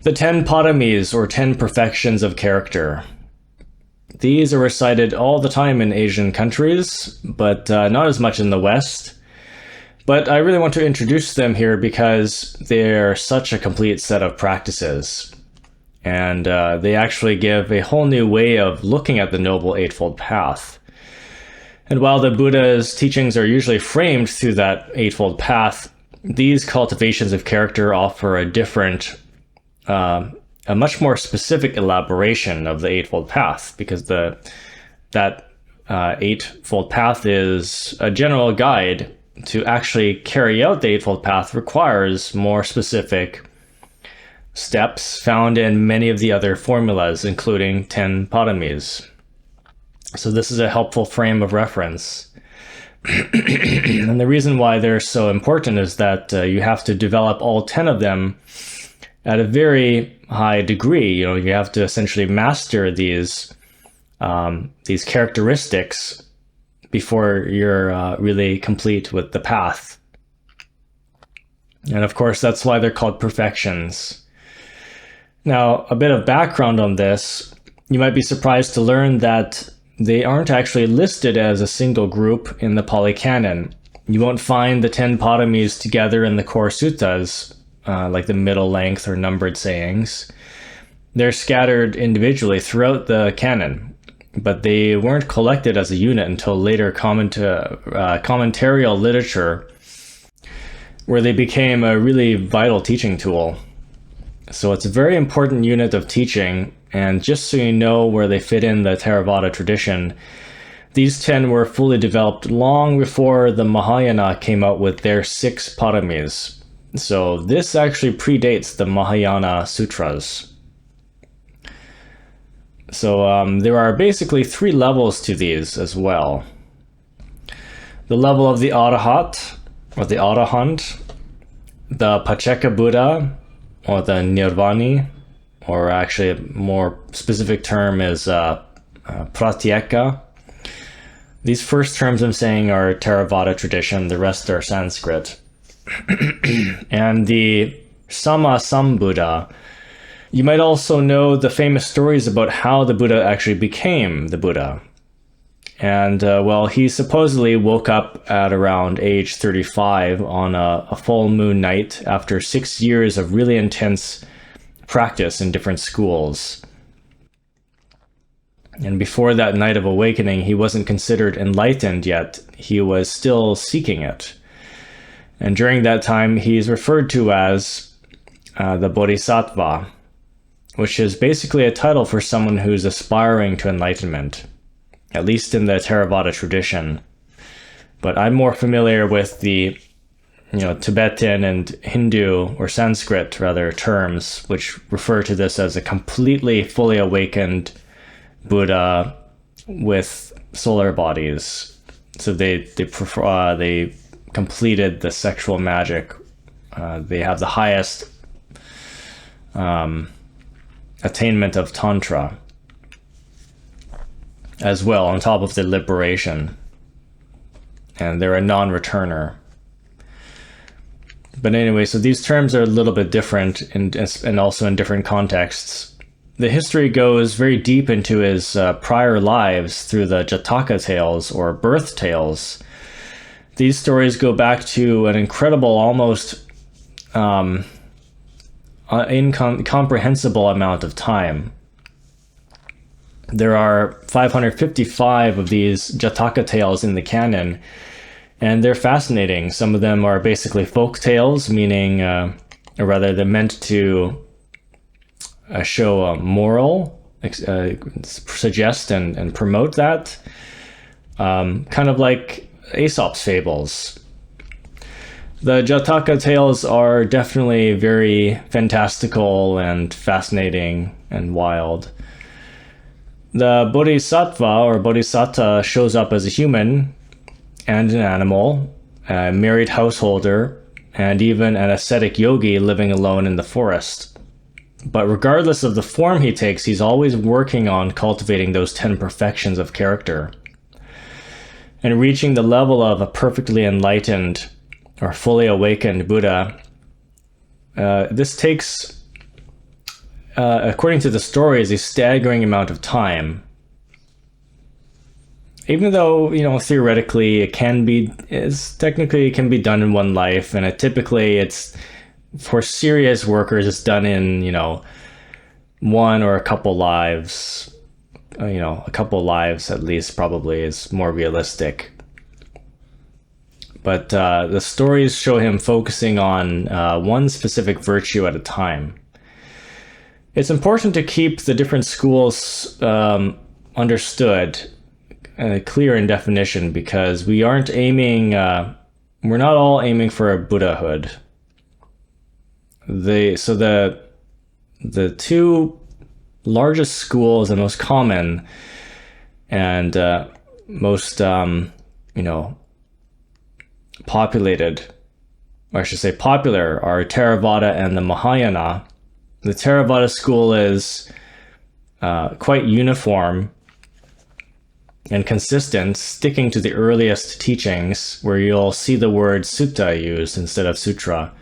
The 10 Paramis, or 10 perfections of character. These are recited all the time in Asian countries, but not as much in the West. But I really want to introduce them here because they're such a complete set of practices. And they actually give a whole new way of looking at the Noble Eightfold Path. And while the Buddha's teachings are usually framed through that Eightfold Path, these cultivations of character offer a different, a much more specific elaboration of the Eightfold Path, because that Eightfold Path is a general guide. To actually carry out the Eightfold Path requires more specific steps found in many of the other formulas, including 10 Paramis. So this is a helpful frame of reference. And the reason why they're so important is that you have to develop all 10 of them at a very high degree. You know, you have to essentially master these characteristics before you're really complete with the path. And of course, that's why they're called perfections. Now, a bit of background on this, you might be surprised to learn that they aren't actually listed as a single group in the Pali Canon. You won't find the 10 Paramis together in the core suttas, like the middle length or numbered sayings. They're scattered individually throughout the canon, but they weren't collected as a unit until later commentarial literature, where they became a really vital teaching tool. So it's a very important unit of teaching, and just so you know where they fit in the Theravada tradition, these 10 were fully developed long before the Mahayana came out with their 6 Paramis. So this actually predates the Mahayana Sutras. So there are basically 3 levels to these as well. The level of the Arahat, or the Arahant, the Pacceka Buddha, or the Nirvani, or actually a more specific term is Pratyeka. These first terms I'm saying are Theravada tradition, the rest are Sanskrit. And the Sammasambuddha. You might also know the famous stories about how the Buddha actually became the Buddha. And well, he supposedly woke up at around age 35 on a full moon night after 6 years of really intense practice in different schools. And before that night of awakening, he wasn't considered enlightened yet. He was still seeking it. And during that time, he's referred to as the Bodhisattva, which is basically a title for someone who's aspiring to enlightenment, at least in the Theravada tradition. But I'm more familiar with the Tibetan and Hindu, or Sanskrit rather, terms, which refer to this as a completely fully awakened Buddha with solar bodies. So they completed the sexual magic. They have the highest attainment of Tantra as well, on top of the liberation. And they're a non-returner. But anyway, so these terms are a little bit different and also in different contexts. The history goes very deep into his prior lives through the Jataka tales, or birth tales. These stories go back to an incredible, almost incomprehensible amount of time. There are 555 of these Jataka tales in the canon, and they're fascinating. Some of them are basically folk tales, meaning, or rather, they're meant to show a moral, suggest and promote that, kind of like Aesop's fables. The Jataka tales are definitely very fantastical and fascinating and wild. The Bodhisattva, or Bodhisatta, shows up as a human and an animal, a married householder, and even an ascetic yogi living alone in the forest. But regardless of the form he takes, he's always working on cultivating those 10 perfections of character and reaching the level of a perfectly enlightened or fully awakened Buddha. This takes according to the story, is a staggering amount of time. Even though, theoretically it can be done in one life, and it's for serious workers, it's done in, one or a couple lives. A couple lives at least probably is more realistic. But the stories show him focusing on one specific virtue at a time. It's important to keep the different schools understood, clear in definition, because we aren't aiming, we're not all aiming for a Buddhahood. The two largest schools and most common and most, populated, or I should say popular, are Theravada and the Mahayana. The Theravada school is quite uniform and consistent, sticking to the earliest teachings, where you'll see the word sutta used instead of sutra.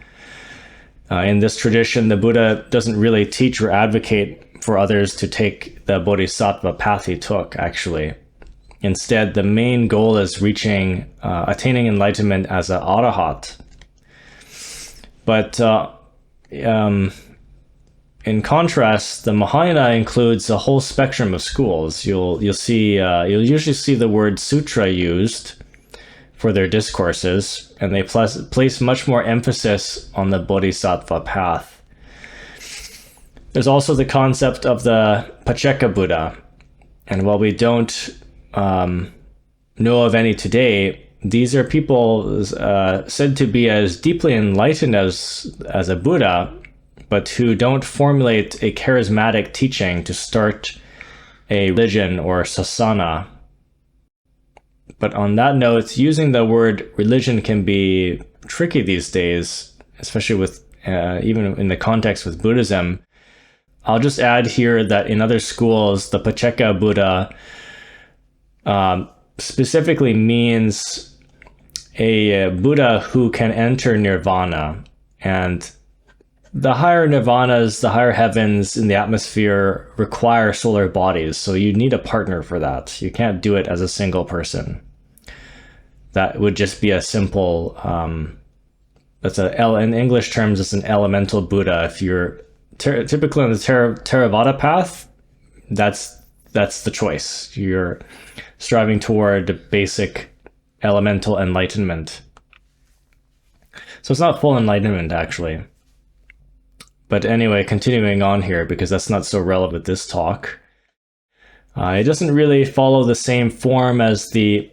In this tradition, the Buddha doesn't really teach or advocate for others to take the bodhisattva path he took, actually. Instead, the main goal is attaining enlightenment as an arahat. But in contrast, the Mahayana includes a whole spectrum of schools. You'll usually see the word sutra used for their discourses, and they place much more emphasis on the bodhisattva path. There's also the concept of the Pacceka Buddha, and while we don't know of any today, these are people said to be as deeply enlightened as a Buddha, but who don't formulate a charismatic teaching to start a religion or sasana. But on that note, using the word religion can be tricky these days, especially with even in the context with Buddhism. I'll just add here that in other schools, the Pacceka Buddha specifically means a Buddha who can enter nirvana. And the higher nirvanas, the higher heavens in the atmosphere require solar bodies. So you need a partner for that. You can't do it as a single person. That would just be a simple, in English terms, it's an elemental Buddha. If you're typically on the theravada path, that's the choice. You're striving toward basic elemental enlightenment. So it's not full enlightenment, actually. But anyway, continuing on here, because that's not so relevant this talk. It doesn't really follow the same form as the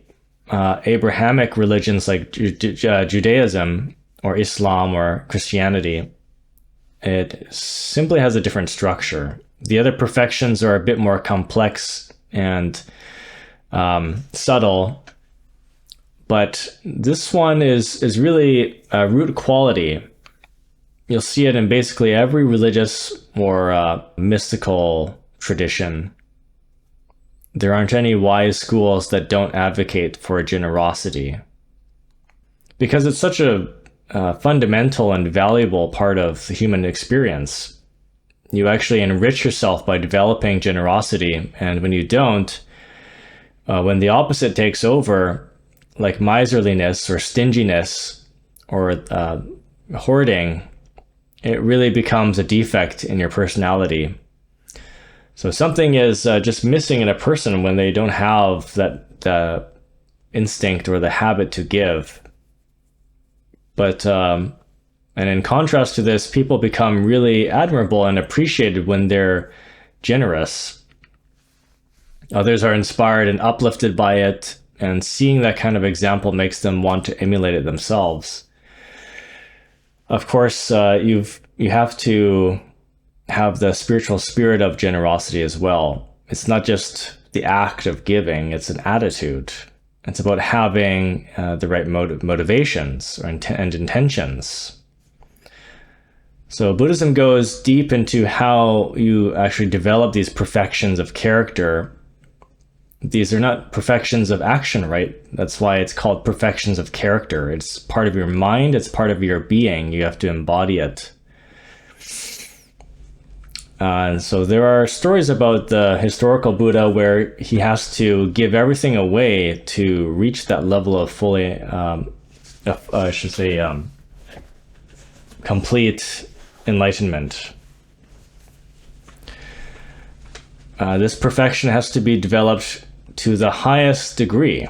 Abrahamic religions like Judaism or Islam or Christianity. It simply has a different structure. The other perfections are a bit more complex and subtle, but this one is really a root quality. You'll see it in basically every religious or mystical tradition. There aren't any wise schools that don't advocate for generosity, because it's such a fundamental and valuable part of the human experience. You actually enrich yourself by developing generosity, and when you don't, when the opposite takes over, like miserliness or stinginess or hoarding, it really becomes a defect in your personality. So something is just missing in a person when they don't have the instinct or the habit to give. But and in contrast to this, people become really admirable and appreciated when they're generous. Others are inspired and uplifted by it, and seeing that kind of example makes them want to emulate it themselves. Of course, you have to have the spiritual spirit of generosity as well. It's not just the act of giving, it's an attitude. It's about having the right motivations and intentions. So Buddhism goes deep into how you actually develop these perfections of character. These are not perfections of action, right? That's why it's called perfections of character. It's part of your mind, it's part of your being. You have to embody it. So there are stories about the historical Buddha where he has to give everything away to reach that level of fully, complete enlightenment. This perfection has to be developed to the highest degree.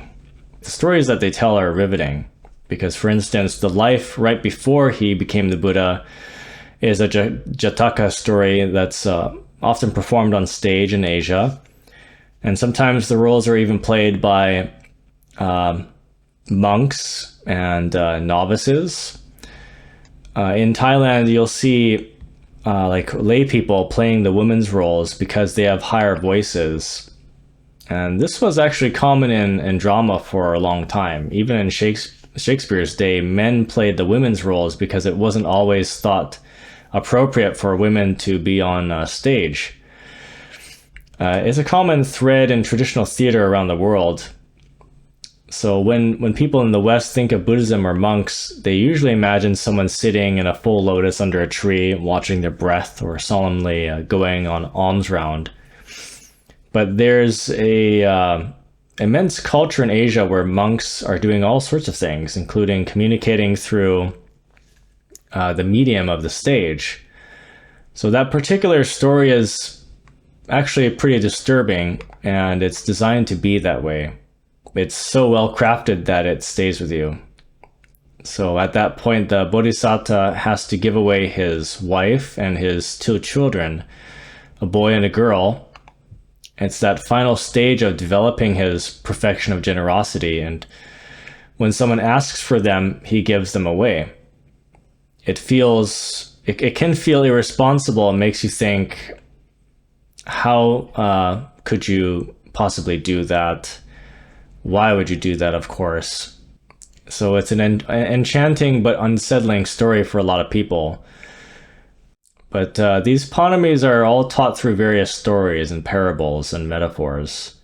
The stories that they tell are riveting because, for instance, the life right before he became the Buddha is a Jataka story that's often performed on stage in Asia. And sometimes the roles are even played by monks and novices. In Thailand, you'll see like lay people playing the women's roles because they have higher voices. And this was actually common in drama for a long time. Even in Shakespeare's day, men played the women's roles because it wasn't always thought appropriate for women to be on stage. It's a common thread in traditional theater around the world. So when people in the West think of Buddhism or monks, they usually imagine someone sitting in a full lotus under a tree, watching their breath, or solemnly going on alms round. But there's a immense culture in Asia where monks are doing all sorts of things, including communicating through the medium of the stage. So that particular story is actually pretty disturbing, and it's designed to be that way. It's so well crafted that it stays with you. So at that point, the bodhisattva has to give away his wife and his 2 children, a boy and a girl. It's that final stage of developing his perfection of generosity, and when someone asks for them, he gives them away. It can feel irresponsible and makes you think, how could you possibly do that? Why would you do that, of course? So it's an enchanting but unsettling story for a lot of people. But these paramis are all taught through various stories and parables and metaphors.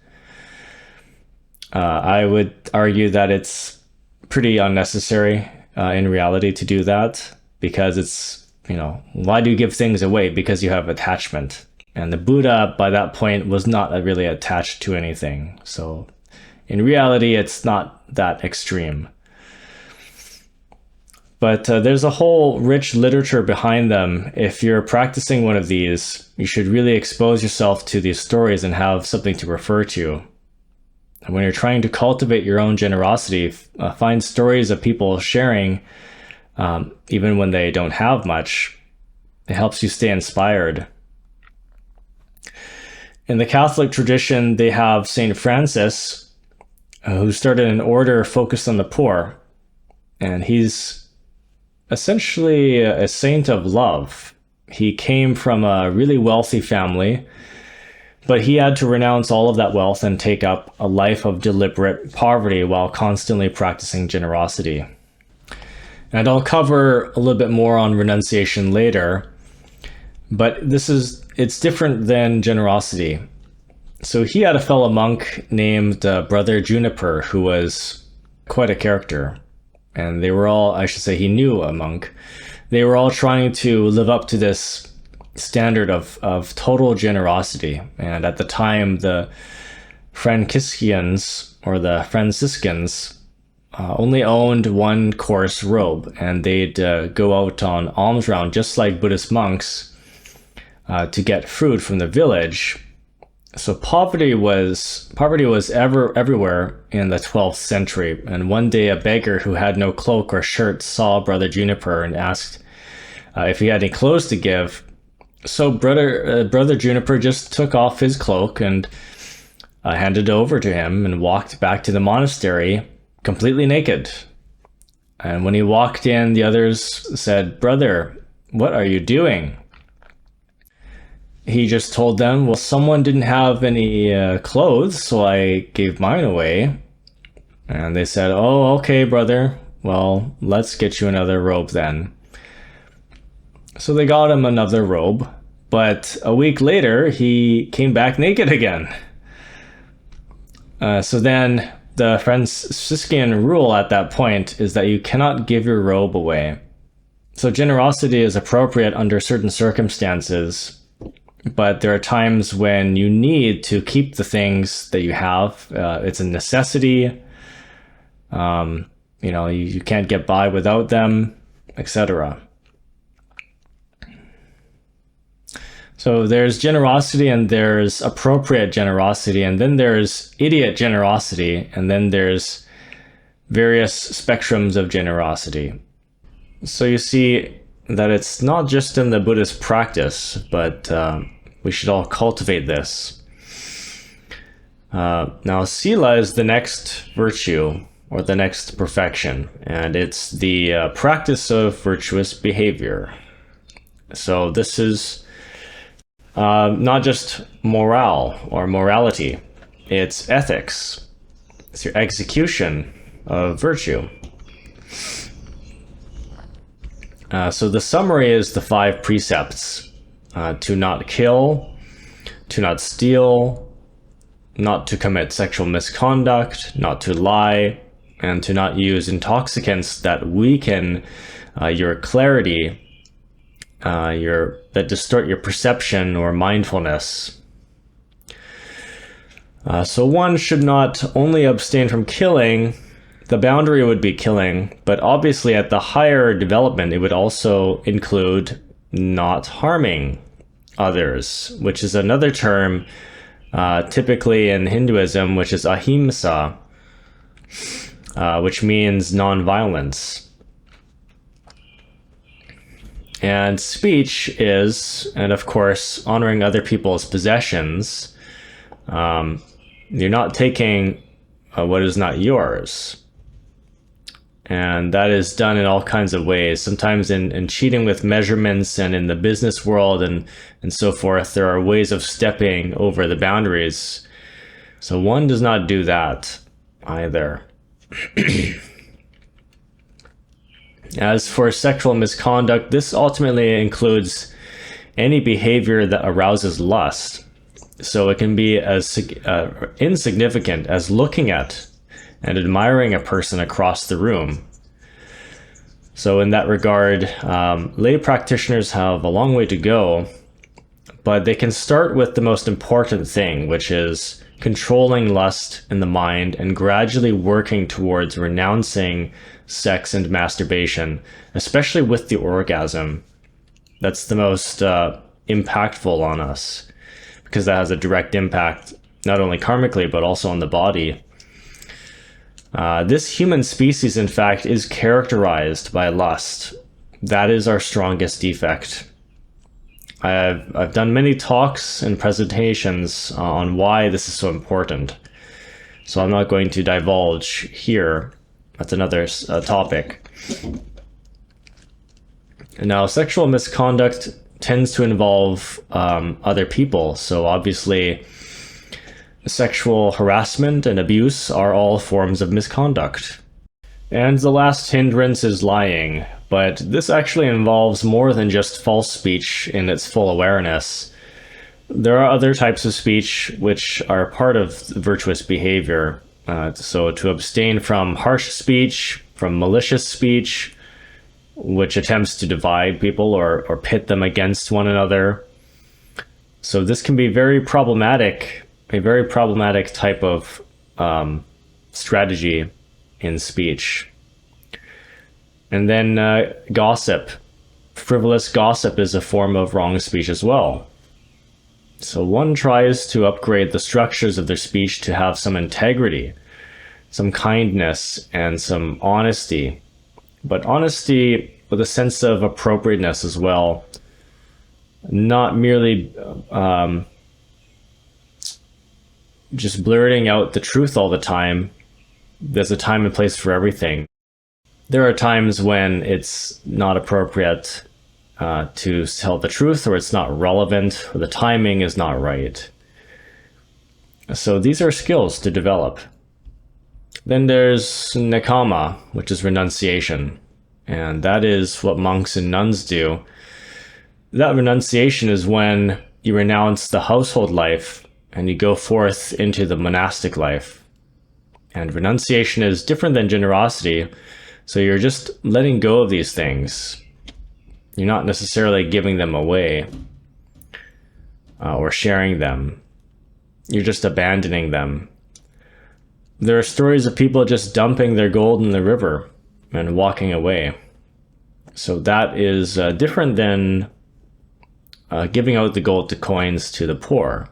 I would argue that it's pretty unnecessary in reality to do that, because it's, why do you give things away? Because you have attachment. And the Buddha, by that point, was not really attached to anything. So in reality, it's not that extreme. But there's a whole rich literature behind them. If you're practicing one of these, you should really expose yourself to these stories and have something to refer to. And when you're trying to cultivate your own generosity, find stories of people sharing, even when they don't have much. It helps you stay inspired. In the Catholic tradition, they have St. Francis, who started an order focused on the poor. And he's essentially a saint of love. He came from a really wealthy family, but he had to renounce all of that wealth and take up a life of deliberate poverty while constantly practicing generosity. And I'll cover a little bit more on renunciation later, but it's different than generosity. So he had a fellow monk named Brother Juniper, who was quite a character. And they were all, he knew a monk. They were all trying to live up to this standard of total generosity. And at the time, the Franciscans only owned one coarse robe, and they'd go out on alms round just like Buddhist monks to get food from the village. So poverty was everywhere in the 12th century. And one day a beggar who had no cloak or shirt saw Brother Juniper and asked if he had any clothes to give. So Brother Juniper just took off his cloak and handed it over to him and walked back to the monastery completely naked. And when he walked in, the others said, "Brother, what are you doing?" He just told them, well, someone didn't have any clothes, so I gave mine away. And they said, oh, okay, brother. Well, let's get you another robe then. So they got him another robe, but a week later, he came back naked again. So then the Franciscan rule at that point is that you cannot give your robe away. So generosity is appropriate under certain circumstances, but there are times when you need to keep the things that you have. It's a necessity. You can't get by without them, etc. So there's generosity, and there's appropriate generosity, and then there's idiot generosity, and then there's various spectrums of generosity. So you see that it's not just in the Buddhist practice, but we should all cultivate this. Now, sila is the next virtue, or the next perfection, and it's the practice of virtuous behavior. So this is not just morale or morality, it's ethics. It's your execution of virtue. So the summary is the 5 precepts: to not kill, to not steal, not to commit sexual misconduct, not to lie, and to not use intoxicants that weaken your clarity, that distort your perception or mindfulness. So one should not only abstain from killing. The boundary would be killing, but obviously at the higher development, it would also include not harming others, which is another term typically in Hinduism, which is ahimsa, which means non-violence. And speech is, and of course, honoring other people's possessions. You're not taking what is not yours. And that is done in all kinds of ways, sometimes in cheating with measurements, and in the business world and so forth. There are ways of stepping over the boundaries. So one does not do that either. As for sexual misconduct, this ultimately includes any behavior that arouses lust. So it can be as insignificant as looking at and admiring a person across the room. So in that regard, lay practitioners have a long way to go, but they can start with the most important thing, which is controlling lust in the mind and gradually working towards renouncing sex and masturbation, especially with the orgasm. That's the most impactful on us, because that has a direct impact, not only karmically, but also on the body. This human species, in fact, is characterized by lust. That is our strongest defect. I've done many talks and presentations on why this is so important, so I'm not going to divulge here. That's another topic. Now, sexual misconduct tends to involve other people, so obviously sexual harassment and abuse are all forms of misconduct. And the last hindrance is lying, but this actually involves more than just false speech in its full awareness. There are other types of speech which are part of virtuous behavior. So to abstain from harsh speech, from malicious speech, which attempts to divide people or pit them against one another. So this can be very problematic, a very problematic type of strategy in speech. And then gossip. Frivolous gossip is a form of wrong speech as well. So one tries to upgrade the structures of their speech to have some integrity, some kindness, and some honesty. But honesty with a sense of appropriateness as well. Not merely just blurting out the truth all the time. There's a time and place for everything. There are times when it's not appropriate to tell the truth, or it's not relevant, or the timing is not right. So these are skills to develop. Then there's nekama, which is renunciation. And that is what monks and nuns do. That renunciation is when you renounce the household life and you go forth into the monastic life. And renunciation is different than generosity. So you're just letting go of these things. You're not necessarily giving them away. or sharing them. You're just abandoning them. There are stories of people just dumping their gold in the river and walking away. So that is different than giving out the gold to coins to the poor.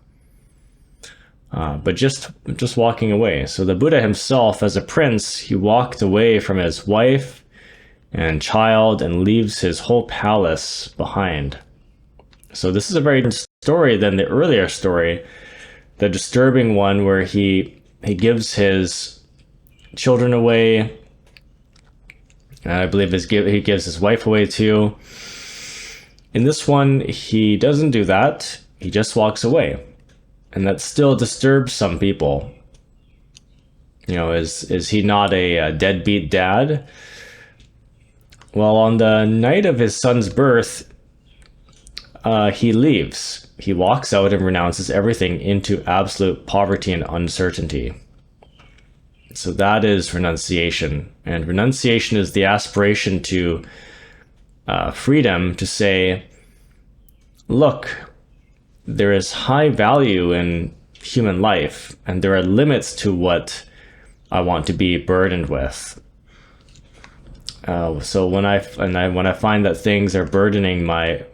But just walking away. So the Buddha himself, as a prince, he walked away from his wife and child and leaves his whole palace behind. So this is a very different story than the earlier story, the disturbing one where he gives his children away. And I believe he gives his wife away too. In this one, he doesn't do that. He just walks away. And that still disturbs some people. Is he not a deadbeat dad? Well, on the night of his son's birth, he leaves. He walks out and renounces everything into absolute poverty and uncertainty. So that is renunciation. And renunciation is the aspiration to freedom, to say, look, there is high value in human life, and there are limits to what I want to be burdened with. So when I find that things are burdening my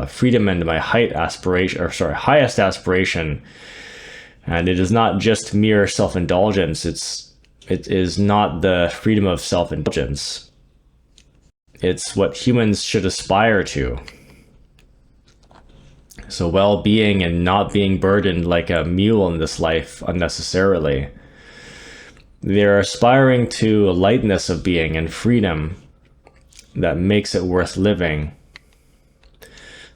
freedom and my highest aspiration, and it is not just mere self-indulgence, it is not the freedom of self-indulgence. It's what humans should aspire to. So well-being and not being burdened like a mule in this life unnecessarily. They're aspiring to a lightness of being and freedom that makes it worth living.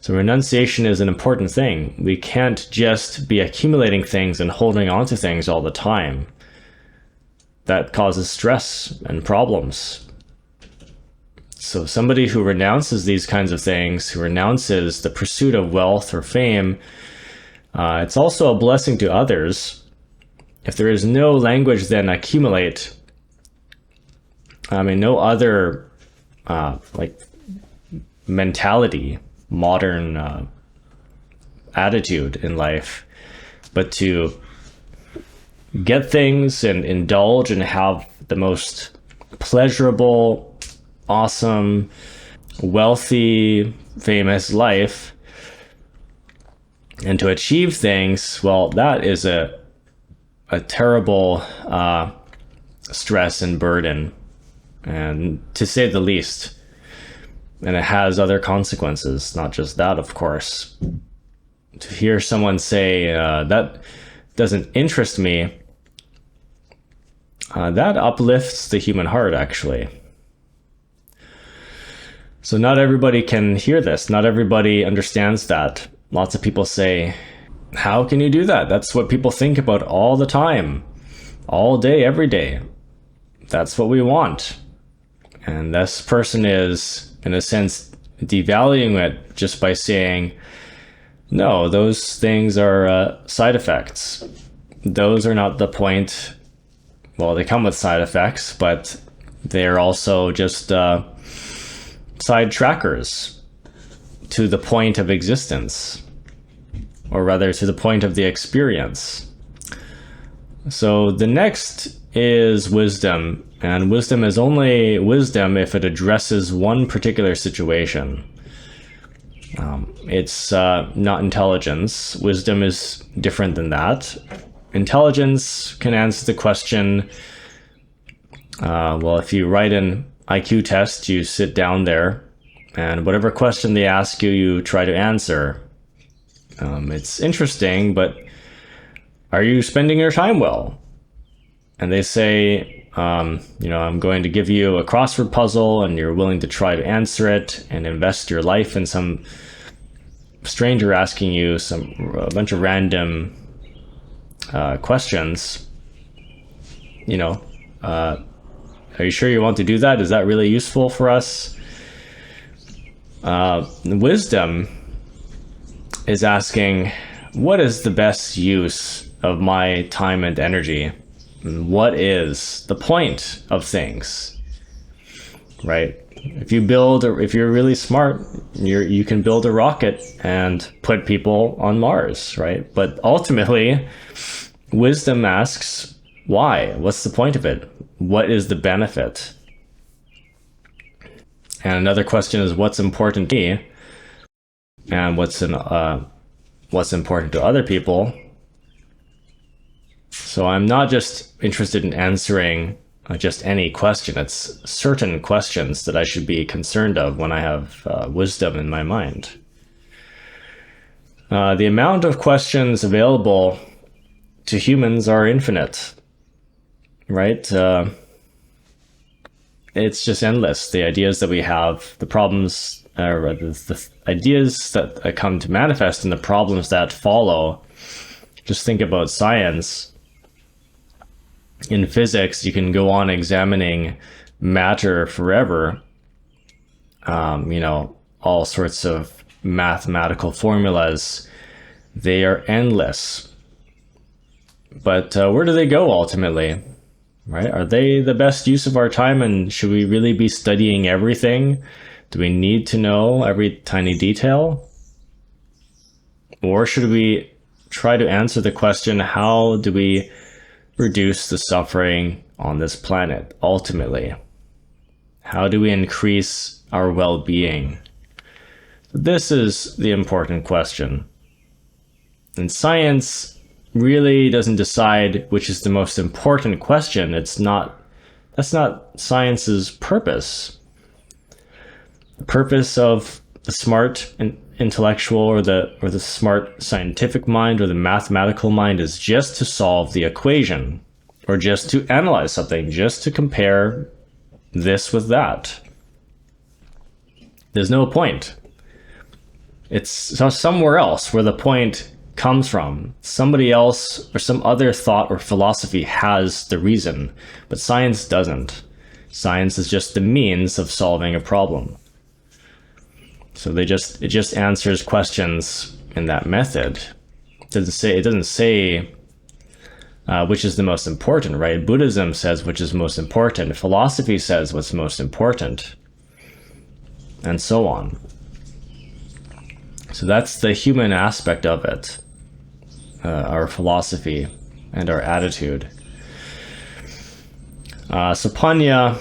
So renunciation is an important thing. We can't just be accumulating things and holding on to things all the time. That causes stress and problems. So somebody who renounces these kinds of things, who renounces the pursuit of wealth or fame, it's also a blessing to others. If there is no language, then accumulate. No other mentality, modern attitude in life, but to get things and indulge and have the most pleasurable, awesome, wealthy, famous life, and to achieve things, well, that is a terrible stress and burden, and to say the least. And it has other consequences, not just that, of course. To hear someone say, that doesn't interest me, that uplifts the human heart, actually. So not everybody can hear this. Not everybody understands that. Lots of people say, how can you do that? That's what people think about all the time, all day, every day. That's what we want. And this person is, in a sense, devaluing it just by saying, no, those things are side effects. Those are not the point. Well, they come with side effects, but they're also just side trackers to the point of existence, or rather to the point of the experience. So the next is wisdom, and wisdom is only wisdom if it addresses one particular situation. It's not intelligence. Wisdom is different than that. Intelligence can answer the question, well, if you write an IQ test, you sit down there, and whatever question they ask you, you try to answer. It's interesting, but are you spending your time well? And they say, I'm going to give you a crossword puzzle, and you're willing to try to answer it and invest your life in some stranger asking you a bunch of random questions. Are you sure you want to do that? Is that really useful for us? Wisdom is asking, what is the best use of my time and energy? And what is the point of things? right? If you're really smart, you can build a rocket and put people on Mars, right? But ultimately, wisdom asks, why? What's the point of it? What is the benefit? And another question is, what's important to me? And what's important to other people? So I'm not just interested in answering just any question. It's certain questions that I should be concerned of when I have wisdom in my mind. The amount of questions available to humans are infinite, right? It's just endless. The ideas that we have, the problems, the ideas that come to manifest and the problems that follow. Just think about science. In physics, you can go on examining matter forever. All sorts of mathematical formulas. They are endless. But where do they go ultimately? Right? Are they the best use of our time? And should we really be studying everything? Do we need to know every tiny detail? Or should we try to answer the question, how do we reduce the suffering on this planet ultimately? How do we increase our well-being? This is the important question. And science really doesn't decide which is the most important question. That's not science's purpose. The purpose of the smart and intellectual or the smart scientific mind or the mathematical mind is just to solve the equation, or just to analyze something, just to compare this with that. There's no point. It's somewhere else where the point comes from. Somebody else or some other thought or philosophy has the reason, but science doesn't. Science is just the means of solving a problem. So it just answers questions in that method. It doesn't say which is the most important, right? Buddhism says which is most important. Philosophy says what's most important, and so on. So that's the human aspect of it, our philosophy and our attitude. So panya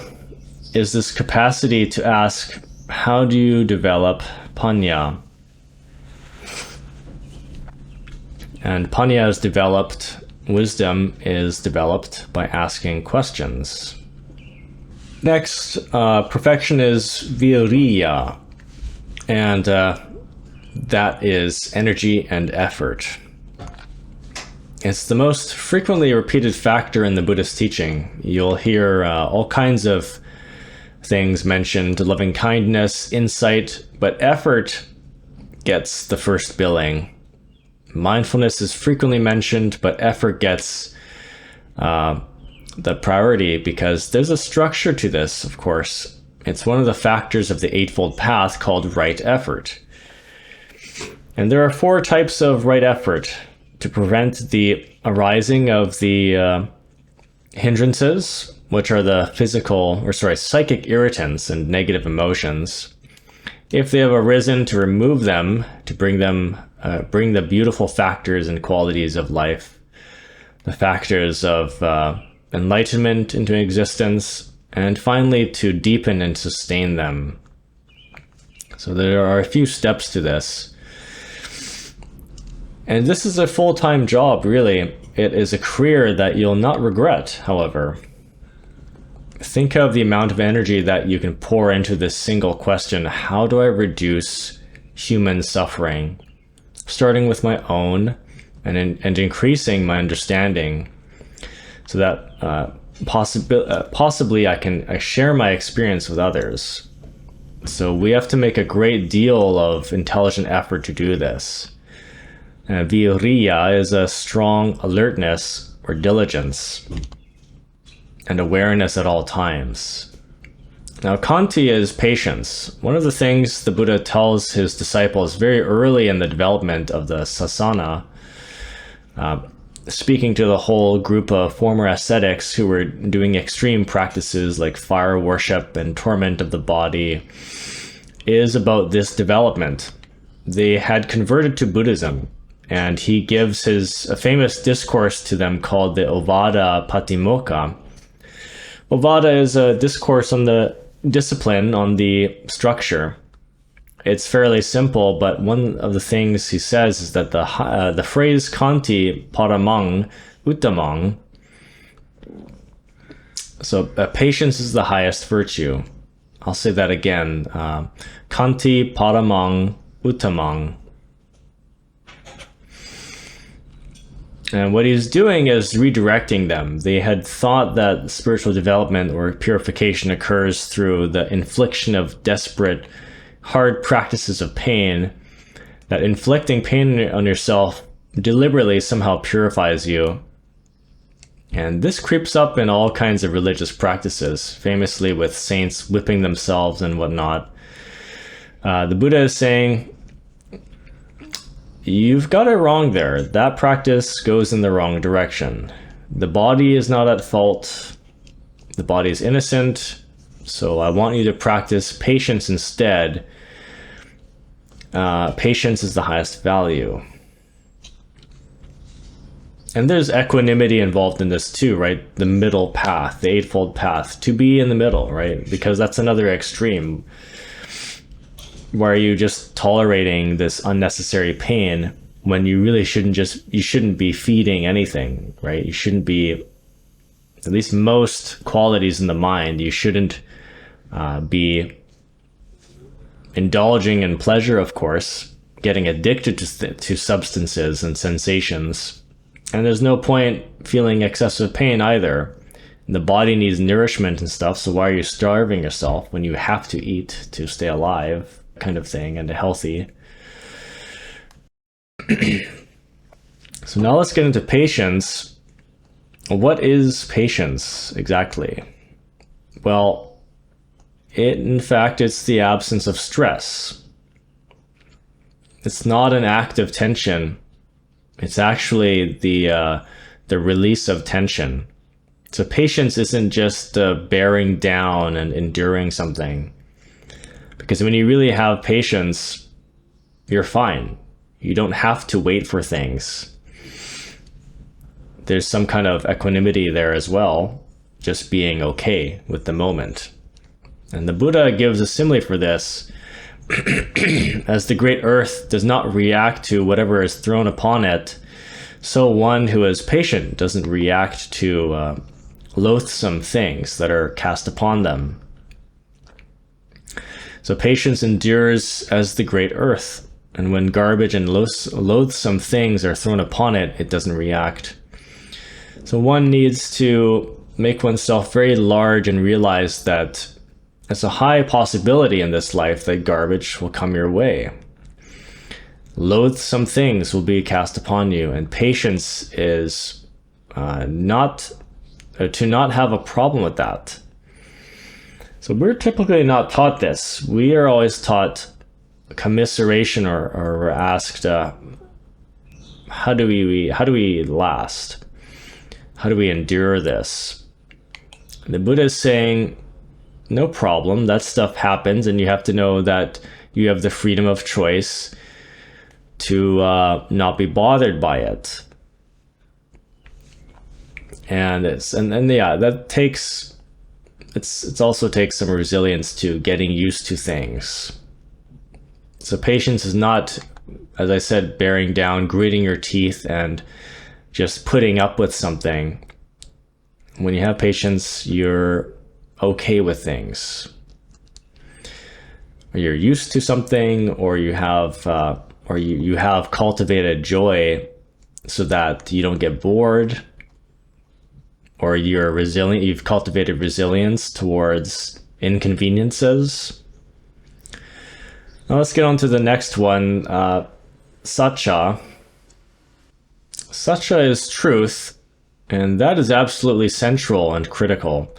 is this capacity to ask, how do you develop panya? And panya is developed, wisdom is developed by asking questions. Next, perfection is virya, and that is energy and effort. It's the most frequently repeated factor in the Buddhist teaching. You'll hear all kinds of things mentioned, loving kindness, insight, but effort gets the first billing. Mindfulness is frequently mentioned, but effort gets the priority because there's a structure to this, of course. It's one of the factors of the Eightfold Path called right effort. And there are 4 types of right effort to prevent the arising of the hindrances, which are the psychic irritants and negative emotions. If they have arisen, to remove them, to bring the beautiful factors and qualities of life, the factors of enlightenment into existence, and finally to deepen and sustain them. So there are a few steps to this. And this is a full-time job, really. It is a career that you'll not regret, however. Think of the amount of energy that you can pour into this single question: how do I reduce human suffering? Starting with my own and increasing my understanding so that possibly I share my experience with others. So we have to make a great deal of intelligent effort to do this. Virya is a strong alertness or diligence and awareness at all times. Now, Khanti is patience. One of the things the Buddha tells his disciples very early in the development of the sasana speaking to the whole group of former ascetics who were doing extreme practices like fire worship and torment of the body, is about this development. They had converted to Buddhism, and he gives a famous discourse to them called the Ovada Patimokkha. Ovada is a discourse on the discipline, on the structure. It's fairly simple, but one of the things he says is that the phrase kanti paramang uttamang, so patience is the highest virtue. I'll say that again. Kanti paramang uttamang. And what he's doing is redirecting them. They had thought that spiritual development or purification occurs through the infliction of desperate, hard practices of pain, that inflicting pain on yourself deliberately somehow purifies you. And this creeps up in all kinds of religious practices, famously with saints whipping themselves and whatnot. The Buddha is saying, you've got it wrong there. That practice goes in the wrong direction. The body is not at fault. The body is innocent. So I want you to practice patience instead. Patience is the highest value. And there's equanimity involved in this too, right? The middle path, the Eightfold Path, to be in the middle, right? Because that's another extreme. Where you just tolerating this unnecessary pain when you really you shouldn't be feeding anything, right? You shouldn't be, at least most qualities in the mind, you shouldn't be indulging in pleasure, of course, getting addicted to substances and sensations. And there's no point feeling excessive pain either. The body needs nourishment and stuff, so why are you starving yourself when you have to eat to stay alive, kind of thing, and healthy? So now let's get into patience. What is patience exactly? Well, in fact, it's the absence of stress. It's not an act of tension. It's actually the release of tension. So patience isn't just bearing down and enduring something. Because when you really have patience, you're fine. You don't have to wait for things. There's some kind of equanimity there as well, just being okay with the moment. And the Buddha gives a simile for this. As the great earth does not react to whatever is thrown upon it, so one who is patient doesn't react to loathsome things that are cast upon them. So patience endures as the great earth, and when garbage and loathsome things are thrown upon it, it doesn't react. So one needs to make oneself very large and realize that it's a high possibility in this life that garbage will come your way. Loathsome things will be cast upon you, and patience is to not have a problem with that. So we're typically not taught this. We are always taught commiseration, or we're asked, how do we last? How do we endure this? The Buddha is saying, no problem, that stuff happens, and you have to know that you have the freedom of choice to not be bothered by it. And that takes, it also takes some resilience to getting used to things. So patience is not, as I said, bearing down, gritting your teeth and just putting up with something. When you have patience, you're okay with things. Or you're used to something, or you have you have cultivated joy so that you don't get bored, or you're resilient. You've cultivated resilience towards inconveniences. Now let's get on to the next one. Satcha. Satcha is truth, and that is absolutely central and critical.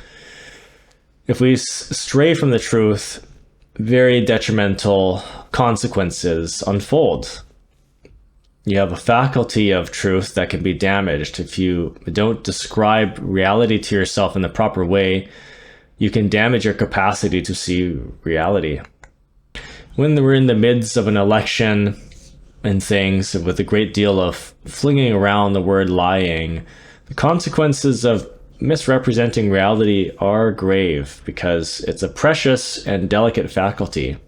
If we stray from the truth, very detrimental consequences unfold. You have a faculty of truth that can be damaged. If you don't describe reality to yourself in the proper way, you can damage your capacity to see reality. When we're in the midst of an election and things with a great deal of flinging around the word lying, the consequences of misrepresenting reality are grave, because it's a precious and delicate faculty.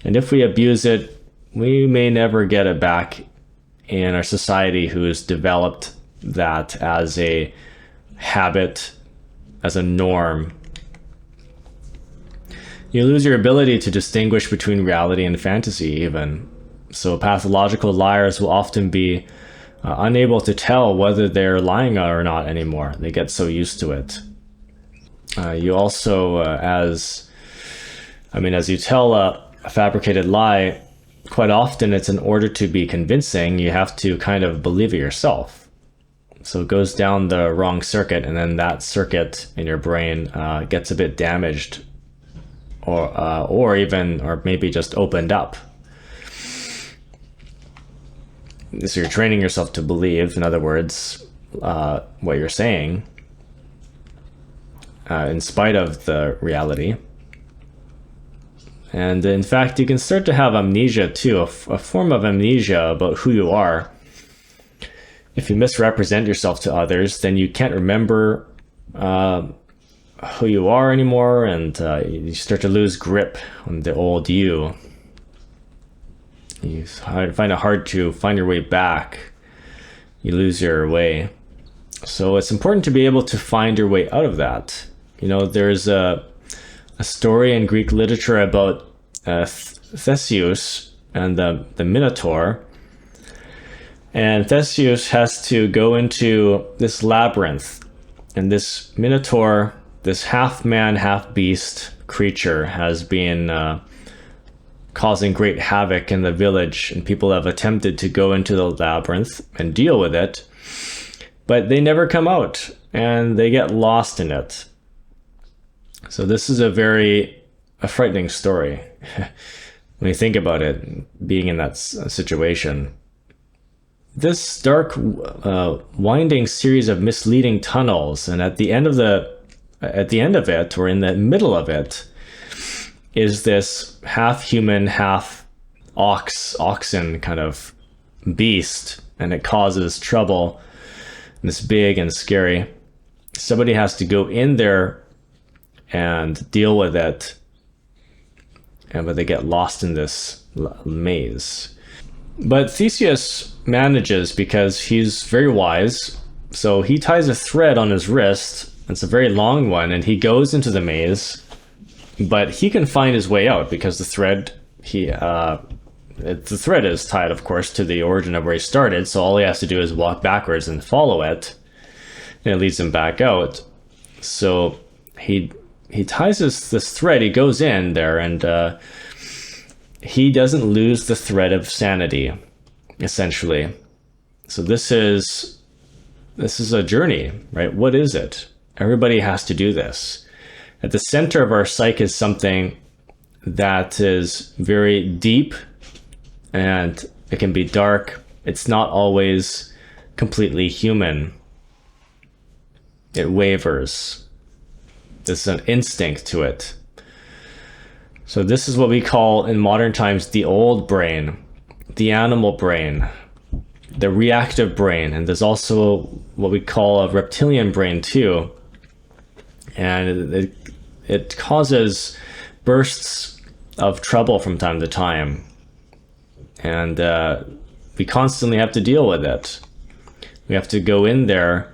And if we abuse it, we may never get it back in our society who's developed that as a habit, as a norm. You lose your ability to distinguish between reality and fantasy even. So pathological liars will often be unable to tell whether they're lying or not anymore. They get so used to it. You also, as you tell a fabricated lie, quite often it's in order to be convincing, you have to kind of believe it yourself. So it goes down the wrong circuit, and then that circuit in your brain gets a bit damaged, or maybe just opened up. So you're training yourself to believe, in other words, what you're saying, in spite of the reality. And in fact, you can start to have amnesia too, a form of amnesia about who you are. If you misrepresent yourself to others, then you can't remember who you are anymore, and you start to lose grip on the old you. You find it hard to find your way back. You lose your way. So it's important to be able to find your way out of that. There's a story in Greek literature about Theseus and the Minotaur. And Theseus has to go into this labyrinth. And this Minotaur, this half-man, half-beast creature, has been causing great havoc in the village, and people have attempted to go into the labyrinth and deal with it, but they never come out, and they get lost in it. So this is a frightening story when you think about it, being in that situation. This dark, winding series of misleading tunnels, and at the end of it, or in the middle of it, is this half human, half oxen kind of beast, and it causes trouble. And it's big and scary. Somebody has to go in there and deal with it, but they get lost in this maze. But Theseus manages, because he's very wise. So he ties a thread on his wrist. It's a very long one, and he goes into the maze. But he can find his way out, because the thread is tied, of course, to the origin of where he started. So all he has to do is walk backwards and follow it, and it leads him back out. So he ties this thread. He goes in there, and he doesn't lose the thread of sanity, essentially. So this is a journey, right? What is it? Everybody has to do this. At the center of our psyche is something that is very deep, and it can be dark. It's not always completely human. It wavers. There's an instinct to it. So this is what we call in modern times the old brain, the animal brain, the reactive brain, and there's also what we call a reptilian brain too. And it causes bursts of trouble from time to time. And we constantly have to deal with it. We have to go in there,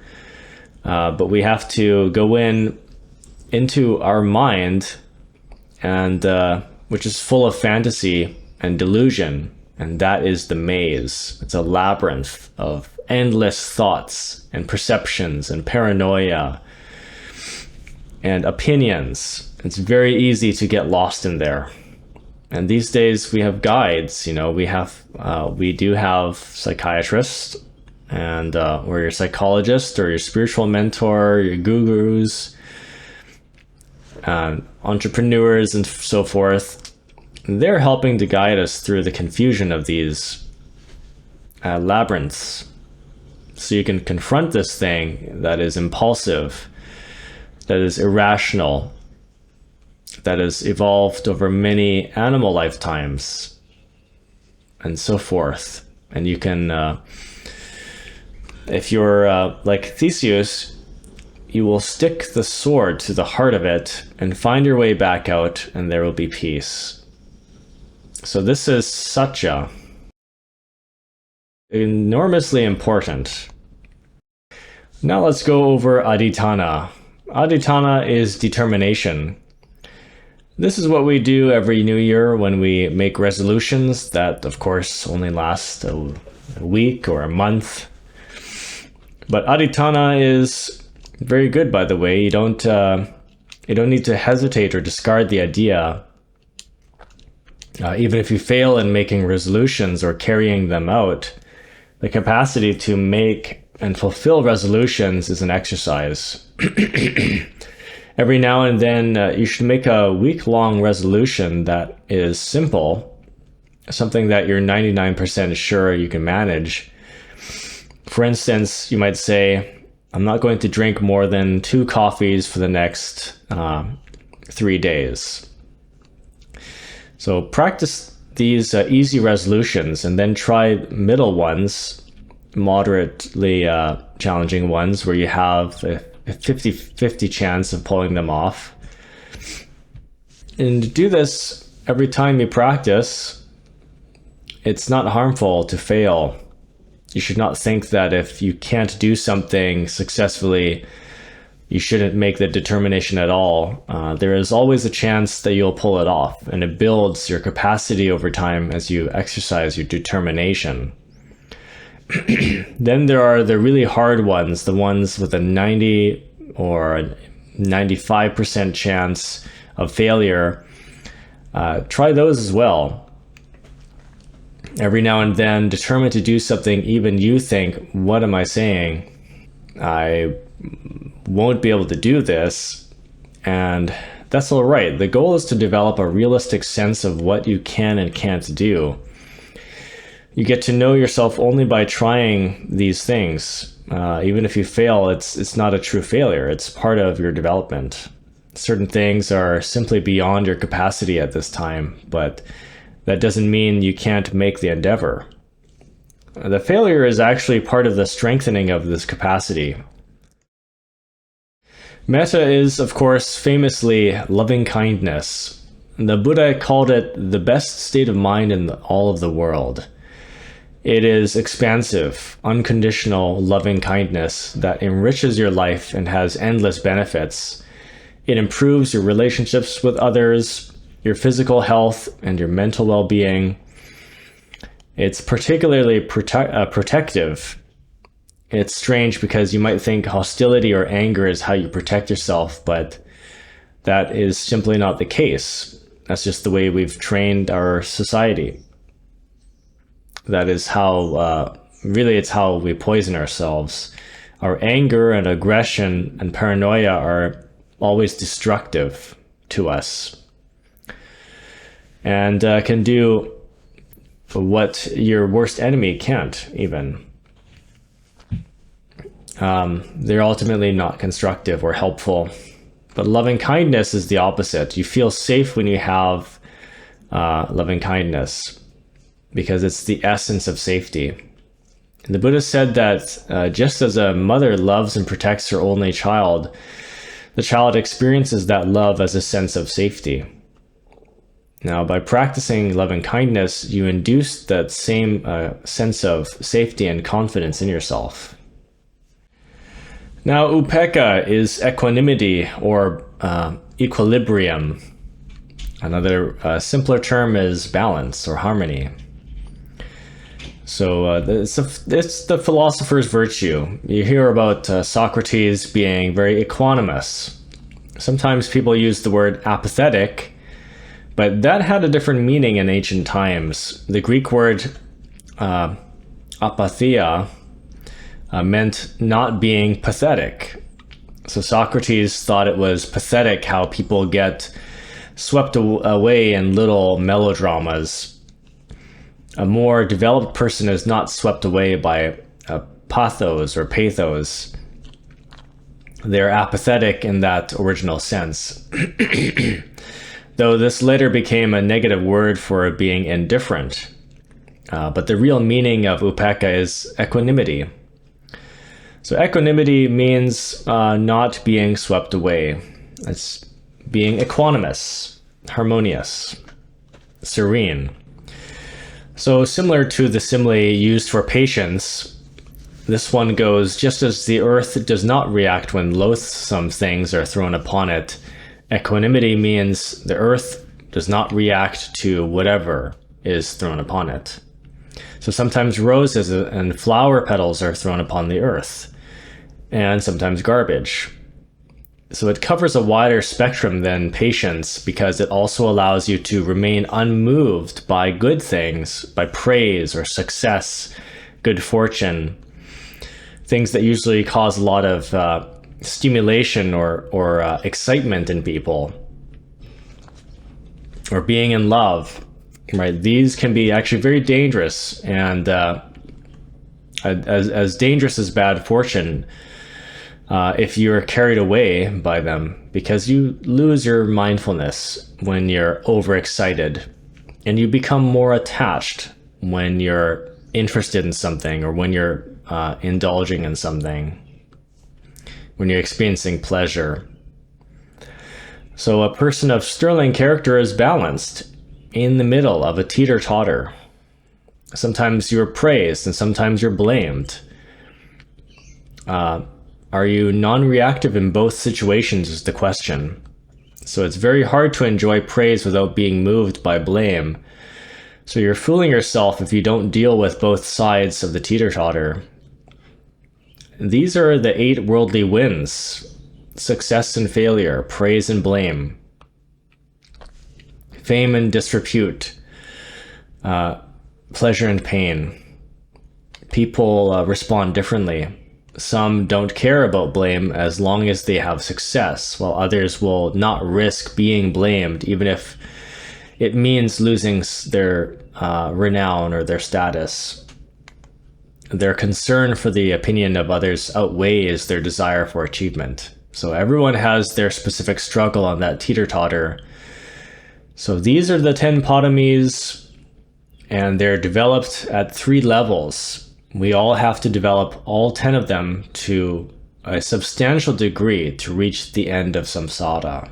but we have to go into our mind, and which is full of fantasy and delusion. And that is the maze. It's a labyrinth of endless thoughts and perceptions and paranoia and opinions. It's very easy to get lost in there. And these days we have guides, we do have psychiatrists, and or your psychologist or your spiritual mentor, your gurus, entrepreneurs and so forth. They're helping to guide us through the confusion of these labyrinths. So you can confront this thing that is impulsive, that is irrational, that has evolved over many animal lifetimes, and so forth. And you can, if you're like Theseus, you will stick the sword to the heart of it and find your way back out, and there will be peace. So this is satya. Enormously important. Now let's go over adhitthana. Adhitthana is determination. This is what we do every new year when we make resolutions that, of course, only last a week or a month. But adhitthana is very good, by the way. You don't need to hesitate or discard the idea. Even if you fail in making resolutions or carrying them out, the capacity to make and fulfill resolutions is an exercise. Every now and then, you should make a week-long resolution that is simple, something that you're 99% sure you can manage. For instance, you might say, I'm not going to drink more than 2 coffees for the next 3 days. So practice these easy resolutions and then try middle ones, moderately challenging ones where you have a 50-50 chance of pulling them off. And do this every time you practice. It's not harmful to fail. You should not think that if you can't do something successfully, you shouldn't make the determination at all. There is always a chance that you'll pull it off, and it builds your capacity over time as you exercise your determination. Then there are the really hard ones, the ones with a 90 or 95% chance of failure. Try those as well. Every now and then, determine to do something even you think, what am I saying? I won't be able to do this, and that's all right. The goal is to develop a realistic sense of what you can and can't do. You get to know yourself only by trying these things. Even if you fail, it's not a true failure. It's part of your development. Certain things are simply beyond your capacity at this time, but that doesn't mean you can't make the endeavor. The failure is actually part of the strengthening of this capacity. Metta is, of course, famously loving kindness. The Buddha called it the best state of mind in all of the world. It is expansive, unconditional loving kindness that enriches your life and has endless benefits. It improves your relationships with others, your physical health, and your mental well-being. It's particularly protective. It's strange because you might think hostility or anger is how you protect yourself, but that is simply not the case. That's just the way we've trained our society. That is how, really it's how we poison ourselves. Our anger and aggression and paranoia are always destructive to us and can do what your worst enemy can't even. They're ultimately not constructive or helpful. But loving kindness is the opposite. You feel safe when you have loving kindness because it's the essence of safety. And the Buddha said that just as a mother loves and protects her only child, the child experiences that love as a sense of safety. Now, by practicing loving kindness, you induce that same sense of safety and confidence in yourself. Now, upekkha is equanimity or equilibrium. Another simpler term is balance or harmony. So it's the philosopher's virtue. You hear about Socrates being very equanimous. Sometimes people use the word apathetic, but that had a different meaning in ancient times. The Greek word apatheia meant not being pathetic. So Socrates thought it was pathetic how people get swept away in little melodramas. A more developed person is not swept away by pathos or pathos. They're apathetic in that original sense. Though this later became a negative word for being indifferent. But the real meaning of upekkha is equanimity. So equanimity means not being swept away. It's being equanimous, harmonious, serene. So similar to the simile used for patience, this one goes, just as the earth does not react when loathsome things are thrown upon it, equanimity means the earth does not react to whatever is thrown upon it. So sometimes roses and flower petals are thrown upon the earth, and sometimes garbage. So it covers a wider spectrum than patience because it also allows you to remain unmoved by good things, by praise or success, good fortune, things that usually cause a lot of stimulation or excitement in people, or being in love, right? These can be actually very dangerous, and as dangerous as bad fortune if you're carried away by them, because you lose your mindfulness when you're overexcited, and you become more attached when you're interested in something, or when you're indulging in something, when you're experiencing pleasure. So a person of sterling character is balanced in the middle of a teeter-totter. Sometimes you're praised and sometimes you're blamed. Are you non-reactive in both situations is the question. So it's very hard to enjoy praise without being moved by blame. So you're fooling yourself if you don't deal with both sides of the teeter-totter. These are the 8 worldly winds: success and failure, praise and blame, fame and disrepute, pleasure and pain. People respond differently. Some don't care about blame as long as they have success, while others will not risk being blamed, even if it means losing their renown or their status. Their concern for the opinion of others outweighs their desire for achievement. So everyone has their specific struggle on that teeter-totter. So these are the 10 paramis, and they're developed at 3 levels. We all have to develop all 10 of them to a substantial degree to reach the end of samsara.